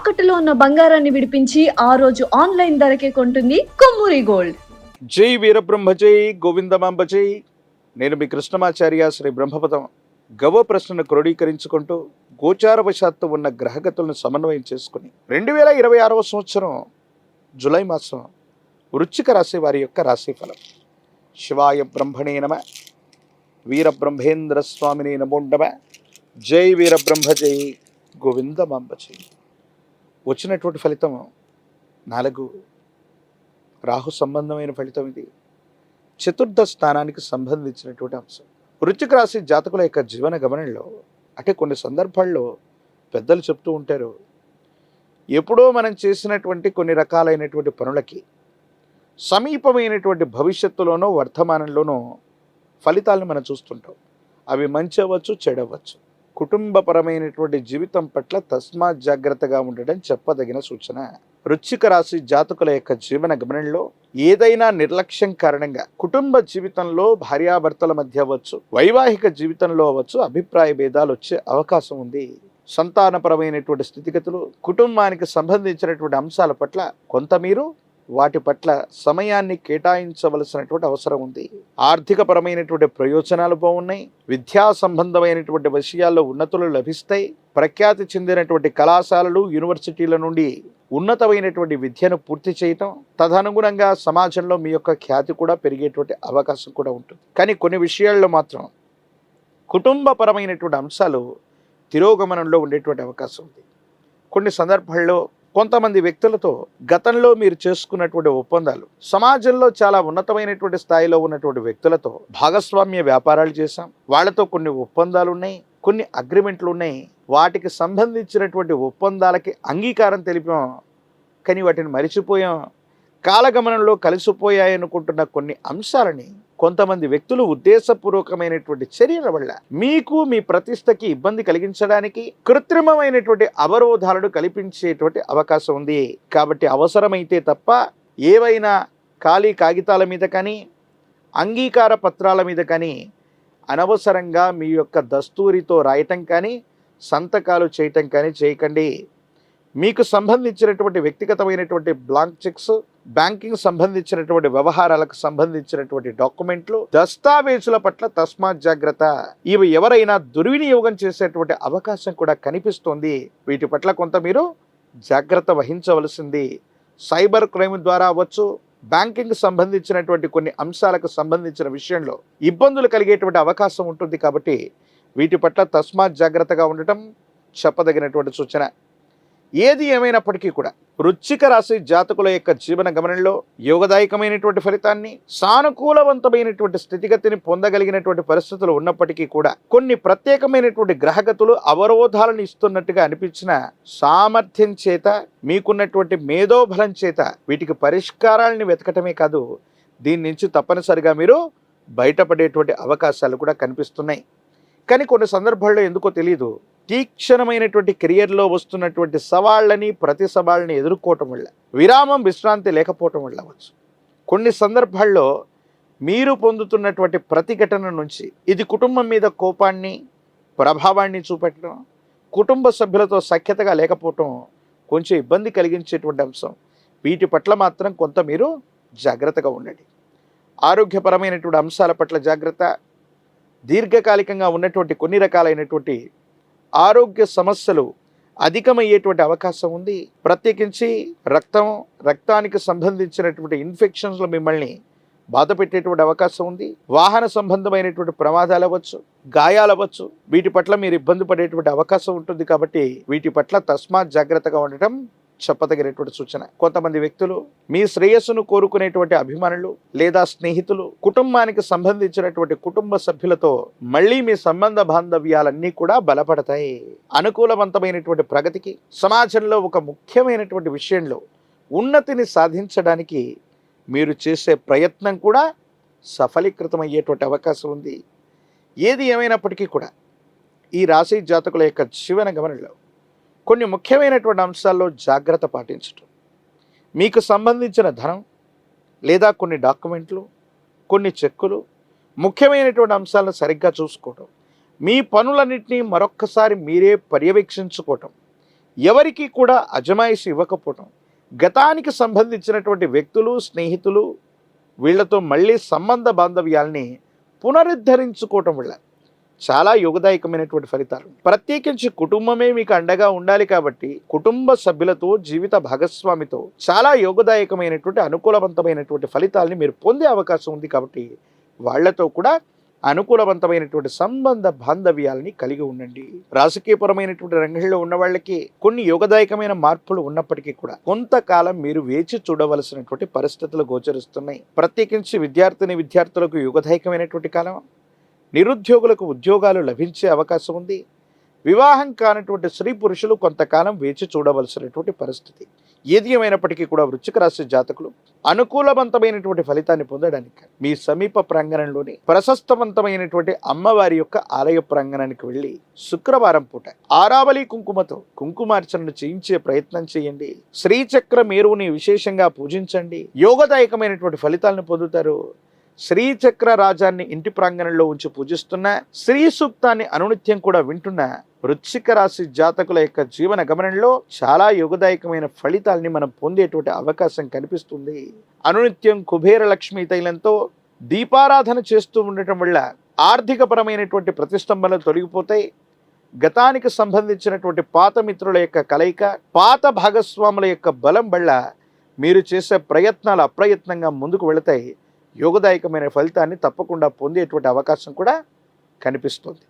తాకట్టులో ఉన్న బంగారాన్ని విడిపించి ఆ రోజు ఆన్లైన్ ధరకే కొంటుంది కొమ్మూరి గోల్డ్. జై వీరబ్రహ్మ జై గోవిందమాంబ జై. నేను మీ కృష్ణమాచార్య శ్రీ బ్రహ్మపదం గవ ప్రశ్నను క్రోడీకరించుకుంటూ గోచారవశాత్తు ఉన్న గ్రహగతులను సమన్వయం చేసుకుని 2026వ సంవత్సరం జూలై మాసం వృశ్చిక రాశి వారి యొక్క రాశిఫలం. శివాయ బ్రహ్మణే నమ, వీరబ్రహ్మేంద్ర స్వామిని నమో నమ. జై వీరబ్రహ్మ జై గోవిందమాంబ జై. వచ్చినటువంటి ఫలితం 4 రాహు సంబంధమైన ఫలితం. ఇది చతుర్థ స్థానానికి సంబంధించినటువంటి అంశం. వృశ్చిక రాశి జాతకుల యొక్క జీవన గమనంలో అంటే కొన్ని సందర్భాల్లో పెద్దలు చెప్తూ ఉంటారు, ఎప్పుడో మనం చేసినటువంటి కొన్ని రకాలైనటువంటి పనులకి సమీపమైనటువంటి భవిష్యత్తులోనో వర్తమానంలోనో ఫలితాలను మనం చూస్తుంటాం. అవి మంచి అవ్వచ్చు, చెడవచ్చు. కుటుంబపరమైనటువంటి జీవితం పట్ల తస్మాత్ జాగ్రత్తగా ఉండడం చెప్పదగిన సూచన. వృశ్చిక రాశి జాతకుల యొక్క జీవన గమనంలో ఏదైనా నిర్లక్ష్యం కారణంగా కుటుంబ జీవితంలో భార్యాభర్తల మధ్య అవ్వచ్చు, వైవాహిక జీవితంలో అవ్వచ్చు, అభిప్రాయ భేదాలు వచ్చే అవకాశం ఉంది. సంతానపరమైనటువంటి స్థితిగతులు, కుటుంబానికి సంబంధించినటువంటి అంశాల పట్ల కొంత మీరు వాటి పట్ల సమయాన్ని కేటాయించవలసినటువంటి అవసరం ఉంది. ఆర్థిక పరమైనటువంటి ప్రయోజనాలు బాగున్నాయి. విద్యా సంబంధమైనటువంటి విషయాల్లో ఉన్నతులు లభిస్తాయి. ప్రఖ్యాతి చెందినటువంటి కళాశాలలు, యూనివర్సిటీల నుండి ఉన్నతమైనటువంటి విద్యను పూర్తి చేయటం, తదనుగుణంగా సమాజంలో మీ యొక్క ఖ్యాతి కూడా పెరిగేటువంటి అవకాశం కూడా ఉంటుంది. కానీ కొన్ని విషయాల్లో మాత్రం కుటుంబపరమైనటువంటి అంశాలు తిరోగమనంలో ఉండేటువంటి అవకాశం ఉంది. కొన్ని సందర్భాల్లో కొంతమంది వ్యక్తులతో గతంలో మీరు చేసుకున్నటువంటి ఒప్పందాలు, సమాజంలో చాలా ఉన్నతమైనటువంటి స్థాయిలో ఉన్నటువంటి వ్యక్తులతో భాగస్వామ్య వ్యాపారాలు చేశాం, వాళ్ళతో కొన్ని ఒప్పందాలు ఉన్నాయి, కొన్ని అగ్రిమెంట్లు ఉన్నాయి. వాటికి సంబంధించినటువంటి ఒప్పందాలకి అంగీకారం తెలిపాం, కానీ వాటిని మరిచిపోయాం. కాలగమనంలో కలిసిపోయాయనుకుంటున్న కొన్ని అంశాలని కొంతమంది వ్యక్తులు ఉద్దేశపూర్వకమైనటువంటి చర్యల వల్ల మీకు మీ ప్రతిష్టకి ఇబ్బంది కలిగించడానికి కృత్రిమమైనటువంటి అవరోధాలను కల్పించేటువంటి అవకాశం ఉంది. కాబట్టి అవసరమైతే తప్ప ఏవైనా ఖాళీ కాగితాల మీద కానీ అంగీకార పత్రాల మీద కానీ అనవసరంగా మీ యొక్క దస్తూరితో రాయటం కానీ సంతకాలు చేయటం కానీ చేయకండి. మీకు సంబంధించినటువంటి వ్యక్తిగతమైనటువంటి బ్లాంక్ చెక్స్, బ్యాంకింగ్ సంబంధించినటువంటి వ్యవహారాలకు సంబంధించినటువంటి డాక్యుమెంట్లు, దస్తావేజుల పట్ల తస్మాత్ జాగ్రత్త. ఇవి ఎవరైనా దుర్వినియోగం చేసేటువంటి అవకాశం కూడా కనిపిస్తోంది. వీటి పట్ల కొంత మీరు జాగ్రత్త వహించవలసింది. సైబర్ క్రైమ్ ద్వారా అవ్వచ్చు, బ్యాంకింగ్ సంబంధించినటువంటి కొన్ని అంశాలకు సంబంధించిన విషయంలో ఇబ్బందులు కలిగేటువంటి అవకాశం ఉంటుంది. కాబట్టి వీటి పట్ల తస్మాత్ జాగ్రత్తగా ఉండటం చెప్పదగినటువంటి సూచన. ఏది ఏమైనప్పటికీ కూడా వృశ్చిక రాశి జాతకుల యొక్క జీవన గమనంలో యోగదాయకమైనటువంటి ఫలితాన్ని, సానుకూలవంతమైనటువంటి స్థితిగతిని పొందగలిగినటువంటి పరిస్థితులు ఉన్నప్పటికీ కూడా కొన్ని ప్రత్యేకమైనటువంటి గ్రహగతులు అవరోధాలను ఇస్తున్నట్టుగా అనిపించిన సామర్థ్యం చేత, మీకున్నటువంటి మేధోబలం చేత వీటికి పరిష్కారాలను వెతకటమే కాదు, దీని నుంచి తప్పనిసరిగా మీరు బయటపడేటువంటి అవకాశాలు కూడా కనిపిస్తున్నాయి. కానీ కొన్ని సందర్భాల్లో ఎందుకో తెలియదు, తీక్షణమైనటువంటి కెరియర్లో వస్తున్నటువంటి సవాళ్ళని, ప్రతి సవాళ్ళని ఎదుర్కోవటం వల్ల, విరామం, విశ్రాంతి లేకపోవటం వల్ల అవ్వచ్చు. కొన్ని సందర్భాల్లో మీరు పొందుతున్నటువంటి ప్రతిఘటన నుంచి ఇది కుటుంబం మీద కోపాన్ని, ప్రభావాన్ని చూపెట్టడం, కుటుంబ సభ్యులతో సఖ్యతగా లేకపోవటం కొంచెం ఇబ్బంది కలిగించేటువంటి అంశం. వీటి పట్ల మాత్రం కొంత మీరు జాగ్రత్తగా ఉండండి. ఆరోగ్యపరమైనటువంటి అంశాల పట్ల జాగ్రత్త. దీర్ఘకాలికంగా ఉన్నటువంటి కొన్ని రకాలైనటువంటి ఆరోగ్య సమస్యలు అధికమయ్యేటువంటి అవకాశం ఉంది. ప్రత్యేకించి రక్తానికి సంబంధించినటువంటి ఇన్ఫెక్షన్స్లో మిమ్మల్ని బాధ పెట్టేటువంటి అవకాశం ఉంది. వాహన సంబంధమైనటువంటి ప్రమాదాలు అవ్వచ్చు, గాయాలు అవ్వచ్చు. వీటి పట్ల మీరు ఇబ్బంది పడేటువంటి అవకాశం ఉంటుంది. కాబట్టి వీటి పట్ల తస్మాత్ జాగ్రత్తగా ఉండటం చెప్పదగినటువంటి సూచన. కొంతమంది వ్యక్తులు మీ శ్రేయస్సును కోరుకునేటువంటి అభిమానులు లేదా స్నేహితులు, కుటుంబానికి సంబంధించినటువంటి కుటుంబ సభ్యులతో మళ్ళీ మీ సంబంధ బాంధవ్యాలన్నీ కూడా బలపడతాయి. అనుకూలవంతమైనటువంటి ప్రగతికి, సమాజంలో ఒక ముఖ్యమైనటువంటి విషయంలో ఉన్నతిని సాధించడానికి మీరు చేసే ప్రయత్నం కూడా సఫలీకృతమయ్యేటువంటి అవకాశం ఉంది. ఏది ఏమైనప్పటికీ కూడా ఈ రాశి జాతకుల యొక్క జీవన గమనంలో కొన్ని ముఖ్యమైనటువంటి అంశాల్లో జాగ్రత్త పాటించటం, మీకు సంబంధించిన ధనం లేదా కొన్ని డాక్యుమెంట్లు, కొన్ని చెక్కులు, ముఖ్యమైనటువంటి అంశాలను సరిగ్గా చూసుకోవటం, మీ పనులన్నింటినీ మరొక్కసారి మీరే పర్యవేక్షించుకోవటం, ఎవరికి కూడా అజమాయిషి ఇవ్వకపోవటం, గతానికి సంబంధించినటువంటి వ్యక్తులు, స్నేహితులు వీళ్లతో మళ్ళీ సంబంధ బాంధవ్యాల్ని పునరుద్ధరించుకోవటం వల్ల చాలా యోగదాయకమైనటువంటి ఫలితాలు. ప్రత్యేకించి కుటుంబమే మీకు అండగా ఉండాలి కాబట్టి కుటుంబ సభ్యులతో, జీవిత భాగస్వామితో చాలా యోగదాయకమైనటువంటి అనుకూలవంతమైనటువంటి ఫలితాలని మీరు పొందే అవకాశం ఉంది. కాబట్టి వాళ్లతో కూడా అనుకూలవంతమైనటువంటి సంబంధ బాంధవ్యాలని కలిగి ఉండండి. రాజకీయపరమైనటువంటి రంగంలో ఉన్న వాళ్ళకి కొన్ని యోగదాయకమైన మార్పులు ఉన్నప్పటికీ కూడా కొంతకాలం మీరు వేచి చూడవలసినటువంటి పరిస్థితులు గోచరిస్తున్నాయి. ప్రత్యేకించి విద్యార్థులకు యోగదాయకమైనటువంటి కాలం. నిరుద్యోగులకు ఉద్యోగాలు లభించే అవకాశం ఉంది. వివాహం కానటువంటి స్త్రీ పురుషులు కొంతకాలం వేచి చూడవలసినటువంటి పరిస్థితి. ఏది ఏమైనప్పటికీ కూడా వృశ్చిక రాశి జాతకులు అనుకూలవంతమైనటువంటి ఫలితాన్ని పొందడానికి మీ సమీప ప్రాంగణంలోని ప్రశస్తవంతమైనటువంటి అమ్మవారి యొక్క ఆలయ ప్రాంగణానికి వెళ్ళి శుక్రవారం పూట ఆరావళి కుంకుమతో కుంకుమార్చనను చేయించే ప్రయత్నం చేయండి. శ్రీచక్ర మేరువుని విశేషంగా పూజించండి. యోగదాయకమైనటువంటి ఫలితాలను పొందుతారు. శ్రీచక్ర రాజాన్ని ఇంటి ప్రాంగణంలో ఉంచి పూజిస్తున్న, శ్రీ సూక్తాన్ని అనునిత్యం కూడా వింటున్న వృశ్చిక రాశి జాతకుల యొక్క జీవన గమనంలో చాలా యోగదాయకమైన ఫలితాలని మనం పొందేటువంటి అవకాశం కనిపిస్తుంది. అనునిత్యం కుబేర లక్ష్మీ తైలంతో దీపారాధన చేస్తూ ఉండటం వల్ల ఆర్థిక పరమైనటువంటి ప్రతిష్టంభనలు తొలగిపోతాయి. గతానికి సంబంధించినటువంటి పాత మిత్రుల యొక్క కలయిక, పాత భాగస్వాముల యొక్క బలం వల్ల మీరు చేసే ప్రయత్నాలు అప్రయత్నంగా ముందుకు వెళతాయి. యోగదాయకమైన ఫలితాన్ని తప్పకుండా పొందేటువంటి అవకాశం కూడా కనిపిస్తుంది.